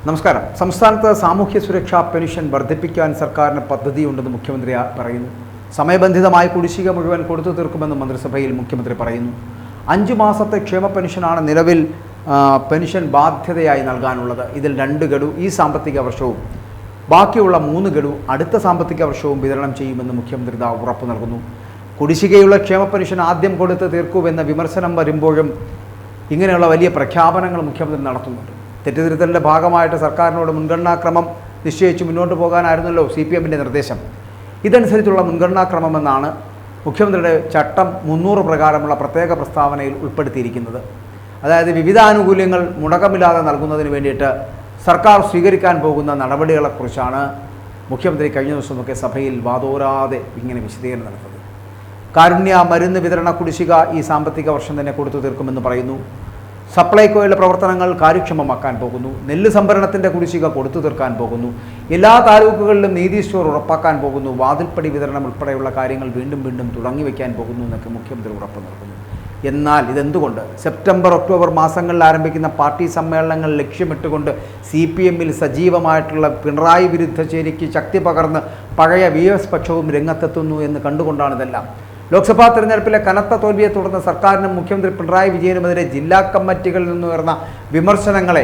നമസ്കാരം. സംസ്ഥാനത്ത് സാമൂഹ്യ സുരക്ഷാ പെൻഷൻ വർദ്ധിപ്പിക്കാൻ സർക്കാരിന് പദ്ധതിയുണ്ടെന്ന് മുഖ്യമന്ത്രി പറയുന്നു. സമയബന്ധിതമായി കുടിശ്ശിക മുഴുവൻ കൊടുത്തു തീർക്കുമെന്ന് മന്ത്രിസഭയിൽ മുഖ്യമന്ത്രി പറയുന്നു. 5 മാസത്തെ ക്ഷേമ പെൻഷനാണ് നിലവിൽ പെൻഷൻ ബാധ്യതയായി നൽകാനുള്ളത്. ഇതിൽ 2 ഗഡു ഈ സാമ്പത്തിക വർഷവും ബാക്കിയുള്ള 3 ഗഡു അടുത്ത സാമ്പത്തിക വർഷവും വിതരണം ചെയ്യുമെന്ന് മുഖ്യമന്ത്രി ഉറപ്പു നൽകുന്നു. കുടിശ്ശികയുള്ള ക്ഷേമ പെൻഷൻ ആദ്യം കൊടുത്ത് തീർക്കുമെന്ന വിമർശനം വരുമ്പോഴും ഇങ്ങനെയുള്ള വലിയ പ്രഖ്യാപനങ്ങൾ മുഖ്യമന്ത്രി നടത്തുന്നുണ്ട്. തെറ്റുതിരുത്തലിൻ്റെ ഭാഗമായിട്ട് സർക്കാരിനോട് മുൻഗണനാക്രമം നിശ്ചയിച്ച് മുന്നോട്ട് പോകാനായിരുന്നല്ലോ CPMൻ്റെ നിർദ്ദേശം. ഇതനുസരിച്ചുള്ള മുൻഗണനാക്രമമെന്നാണ് മുഖ്യമന്ത്രിയുടെ ചട്ടം 300 പ്രകാരമുള്ള പ്രത്യേക പ്രസ്താവനയിൽ ഉൾപ്പെടുത്തിയിരിക്കുന്നത്. അതായത് വിവിധ ആനുകൂല്യങ്ങൾ മുടക്കമില്ലാതെ നൽകുന്നതിന് വേണ്ടിയിട്ട് സർക്കാർ സ്വീകരിക്കാൻ പോകുന്ന നടപടികളെക്കുറിച്ചാണ് മുഖ്യമന്ത്രി കഴിഞ്ഞ ദിവസമൊക്കെ സഭയിൽ വാതോരാതെ ഇങ്ങനെ വിശദീകരണം നടത്തുന്നത്. കാരുണ്യ മരുന്ന് വിതരണ കുടിശ്ശിക ഈ സാമ്പത്തിക വർഷം തന്നെ കൊടുത്തു തീർക്കുമെന്ന് പറയുന്നു. സപ്ലൈകോയുടെ പ്രവർത്തനങ്ങൾ കാര്യക്ഷമമാക്കാൻ പോകുന്നു. നെല്ല് സംഭരണത്തിൻ്റെ കുടിശ്ശിക കൊടുത്തു തീർക്കാൻ പോകുന്നു. എല്ലാ താലൂക്കുകളിലും നീതി സ്റ്റോർ ഉറപ്പാക്കാൻ പോകുന്നു. വാതിൽപ്പടി വിതരണം ഉൾപ്പെടെയുള്ള കാര്യങ്ങൾ വീണ്ടും തുടങ്ങി വയ്ക്കാൻ പോകുന്നു എന്നൊക്കെ മുഖ്യമന്ത്രി ഉറപ്പ് നൽകുന്നു. എന്നാൽ ഇതെന്തുകൊണ്ട് സെപ്റ്റംബർ ഒക്ടോബർ മാസങ്ങളിൽ ആരംഭിക്കുന്ന പാർട്ടി സമ്മേളനങ്ങൾ ലക്ഷ്യമിട്ടുകൊണ്ട് CPMൽ സജീവമായിട്ടുള്ള പിണറായി വിരുദ്ധ ചേരിക്ക് ശക്തി പകർന്ന് പഴയ VS പക്ഷവും രംഗത്തെത്തുന്നു എന്ന് കണ്ടുകൊണ്ടാണ് ഇതെല്ലാം. ലോക്സഭാ തെരഞ്ഞെടുപ്പിലെ കനത്ത തോൽവിയെ തുടർന്ന് സർക്കാരിനും മുഖ്യമന്ത്രി പിണറായി വിജയനുമെതിരെ ജില്ലാ കമ്മിറ്റികളിൽ നിന്നുയർന്ന വിമർശനങ്ങളെ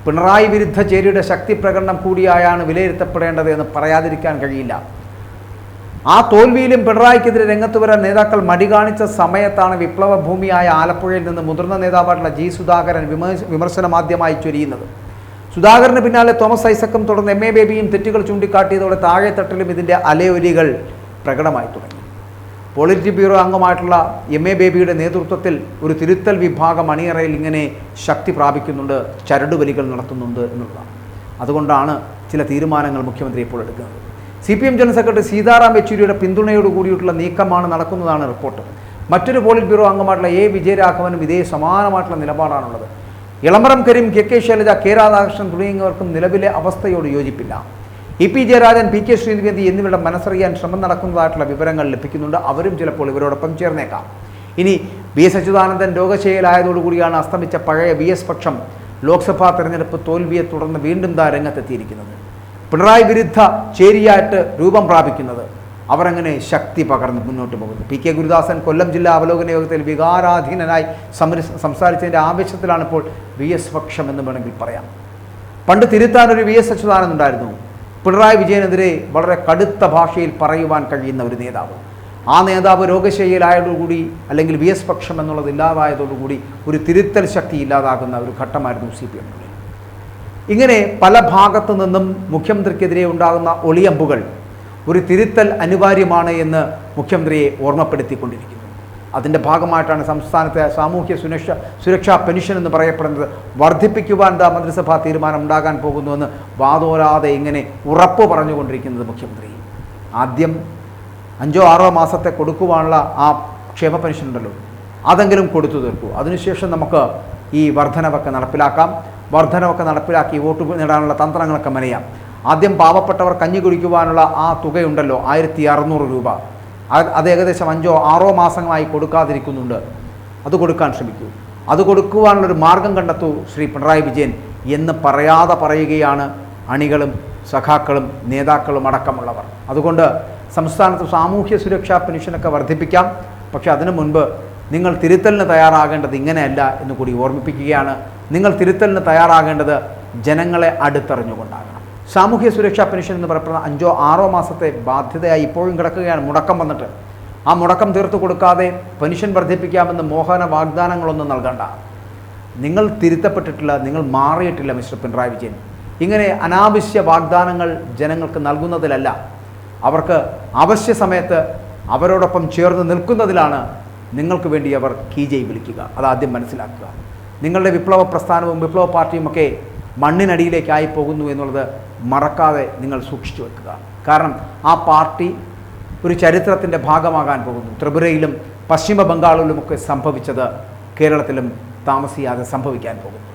പിണറായി വിരുദ്ധ ചേരിയുടെ ശക്തി പ്രകടനം കൂടിയായാണ് വിലയിരുത്തപ്പെടേണ്ടത് എന്ന് പറയാതിരിക്കാൻ കഴിയില്ല. ആ തോൽവിയിലും പിണറായിക്കെതിരെ രംഗത്ത് വരാൻ നേതാക്കൾ മടി കാണിച്ച സമയത്താണ് വിപ്ലവ ഭൂമിയായ ആലപ്പുഴയിൽ നിന്ന് മുതിർന്ന നേതാവായിട്ടുള്ള G. സുധാകരൻ വിമർശനമാദ്യമായി ചൊരിയുന്നത്. സുധാകരന് പിന്നാലെ തോമസ് ഐസക്കും തുടർന്ന് MA ബേബിയും തെറ്റുകൾ ചൂണ്ടിക്കാട്ടിയതോടെ താഴെത്തട്ടിലും ഇതിൻ്റെ അലയൊലികൾ പ്രകടമായി തുടങ്ങി. പോളിറ്റ് ബ്യൂറോ അംഗമായിട്ടുള്ള MA ബേബിയുടെ നേതൃത്വത്തിൽ ഒരു തിരുത്തൽ വിഭാഗം അണിയറയിൽ ഇങ്ങനെ ശക്തി പ്രാപിക്കുന്നുണ്ട്, ചരടുവലികൾ നടത്തുന്നുണ്ട് എന്നുള്ളതാണ്. അതുകൊണ്ടാണ് ചില തീരുമാനങ്ങൾ മുഖ്യമന്ത്രി ഇപ്പോൾ എടുക്കുന്നത്. CPM ജനറൽ സെക്രട്ടറി സീതാറാം യെച്ചൂരിയുടെ പിന്തുണയോടുകൂടിയിട്ടുള്ള നീക്കമാണ് നടക്കുന്നതാണ് റിപ്പോർട്ട്. മറ്റൊരു പോളിറ്റ് ബ്യൂറോ അംഗമായിട്ടുള്ള A. വിജയരാഘവനും ഇതേ സമാനമായിട്ടുള്ള നിലപാടാണുള്ളത്. Elamaram Kareem, KK Shailaja, K. രാധാകൃഷ്ണൻ തുടങ്ങിയവർക്കും നിലവിലെ അവസ്ഥയോട് യോജിപ്പില്ല. EP ജയരാജൻ, PK ശ്രീനിധി എന്നിവരുടെ മനസ്സറിയാൻ ശ്രമം നടക്കുന്നതായിട്ടുള്ള വിവരങ്ങൾ ലഭിക്കുന്നുണ്ട്. അവരും ചിലപ്പോൾ ഇവരോടൊപ്പം ചേർന്നേക്കാം. ഇനി VS അച്യുതാനന്ദൻ രോഗശൈലായതോടുകൂടിയാണ് അസ്തമിച്ച പഴയ VS പക്ഷം ലോക്സഭാ തെരഞ്ഞെടുപ്പ് തോൽവിയെ തുടർന്ന് വീണ്ടും രംഗത്തെത്തിയിരിക്കുന്നത്. പിണറായി വിരുദ്ധ ചേരിയായിട്ട് രൂപം പ്രാപിക്കുന്നത്. അവരങ്ങനെ ശക്തി പകർന്ന് മുന്നോട്ട് പോകുന്നു. PK ഗുരുദാസൻ കൊല്ലം ജില്ലാ അവലോകന യോഗത്തിൽ വികാരാധീനനായി സംസാരിച്ചതിൻ്റെ ആവേശത്തിലാണ് ഇപ്പോൾ VS പക്ഷം എന്ന് വേണമെങ്കിൽ പറയാം. പണ്ട് തിരുത്താനൊരു VS അച്യുതാനന്ദൻ ഉണ്ടായിരുന്നു. പിണറായി വിജയനെതിരെ വളരെ കടുത്ത ഭാഷയിൽ പറയുവാൻ കഴിയുന്ന ഒരു നേതാവ്. ആ നേതാവ് രോഗശൈലിയിലായതോടുകൂടി അല്ലെങ്കിൽ VS പക്ഷം എന്നുള്ളത് ഇല്ലാതായതോടുകൂടി ഒരു തിരുത്തൽ ശക്തി ഇല്ലാതാകുന്ന ഒരു ഘട്ടമായിരുന്നു CPM. ഇങ്ങനെ പല ഭാഗത്തു നിന്നും മുഖ്യമന്ത്രിക്കെതിരെ ഉണ്ടാകുന്ന ഒളിയമ്പുകൾ ഒരു തിരുത്തൽ അനിവാര്യമാണ് എന്ന് മുഖ്യമന്ത്രിയെ ഓർമ്മപ്പെടുത്തിക്കൊണ്ടിരിക്കുന്നു. അതിൻ്റെ ഭാഗമായിട്ടാണ് സംസ്ഥാനത്തെ സാമൂഹ്യ സുരക്ഷാ പെൻഷൻ എന്ന് പറയപ്പെടുന്നത് വർദ്ധിപ്പിക്കുവാൻ മന്ത്രിസഭാ തീരുമാനം ഉണ്ടാകാൻ പോകുന്നുവെന്ന് വാതോരാതെ ഇങ്ങനെ ഉറപ്പ് പറഞ്ഞുകൊണ്ടിരിക്കുന്നത് മുഖ്യമന്ത്രി. ആദ്യം 5-6 മാസത്തെ കൊടുക്കുവാനുള്ള ആ ക്ഷേമ പെൻഷൻ ഉണ്ടല്ലോ, അതെങ്കിലും കൊടുത്തു തീർക്കൂ. അതിനുശേഷം നമുക്ക് ഈ വർധനവൊക്കെ നടപ്പിലാക്കാം. വർധനവൊക്കെ നടപ്പിലാക്കി വോട്ട് നേടാനുള്ള തന്ത്രങ്ങളൊക്കെ മെനയാം. ആദ്യം പാവപ്പെട്ടവർ കഞ്ഞി കുടിക്കുവാനുള്ള ആ തുകയുണ്ടല്ലോ, 1600 രൂപ, അത് ഏകദേശം 5-6 മാസങ്ങളായി കൊടുക്കാതിരിക്കുന്നുണ്ട്. അത് കൊടുക്കാൻ ശ്രമിക്കൂ. അത് കൊടുക്കുവാനുള്ളൊരു മാർഗം കണ്ടെത്തൂ ശ്രീ പിണറായി വിജയൻ എന്ന് പറയാതെ പറയുകയാണ് അണികളും സഖാക്കളും നേതാക്കളും അടക്കമുള്ളവർ. അതുകൊണ്ട് സംസ്ഥാനത്ത് സാമൂഹ്യ സുരക്ഷാ പെൻഷനൊക്കെ വർദ്ധിപ്പിക്കാം. പക്ഷേ അതിനു മുൻപ് നിങ്ങൾ തിരുത്തലിന് തയ്യാറാകേണ്ടത് ഇങ്ങനെയല്ല എന്ന് കൂടി ഓർമ്മിപ്പിക്കുകയാണ്. നിങ്ങൾ തിരുത്തലിന് തയ്യാറാകേണ്ടത് ജനങ്ങളെ അടുത്തറിഞ്ഞുകൊണ്ടാകണം. സാമൂഹ്യ സുരക്ഷാ പെൻഷൻ എന്ന് പറയപ്പെടുന്ന 5-6 മാസത്തെ ബാധ്യതയായി ഇപ്പോഴും കിടക്കുകയാണ്. മുടക്കം വന്നിട്ട് ആ മുടക്കം തീർത്തു കൊടുക്കാതെ പെൻഷൻ വർദ്ധിപ്പിക്കാമെന്ന് മോഹന വാഗ്ദാനങ്ങളൊന്നും നൽകണ്ട. നിങ്ങൾ തിരുത്തപ്പെട്ടിട്ടില്ല, നിങ്ങൾ മാറിയിട്ടില്ല മിസ്റ്റർ പിണറായി വിജയൻ. ഇങ്ങനെ അനാവശ്യ വാഗ്ദാനങ്ങൾ ജനങ്ങൾക്ക് നൽകുന്നതിലല്ല, അവർക്ക് ആവശ്യ സമയത്ത് അവരോടൊപ്പം ചേർന്ന് നിൽക്കുന്നതിലാണ് നിങ്ങൾക്ക് വേണ്ടി അവർ കീജയ് വിളിക്കുക. അതാദ്യം മനസ്സിലാക്കുക. നിങ്ങളുടെ വിപ്ലവ പ്രസ്ഥാനവും വിപ്ലവ പാർട്ടിയുമൊക്കെ മണ്ണിനടിയിലേക്കായി പോകുന്നു എന്നുള്ളത് മറക്കാതെ നിങ്ങൾ സൂക്ഷിച്ചു വെക്കുക. കാരണം ആ പാർട്ടി ഒരു ചരിത്രത്തിൻ്റെ ഭാഗമാകാൻ പോകുന്നു. ത്രിപുരയിലും പശ്ചിമ ബംഗാളിലുമൊക്കെ സംഭവിച്ചത് കേരളത്തിലും താമസിയാതെ സംഭവിക്കാൻ പോകുന്നു.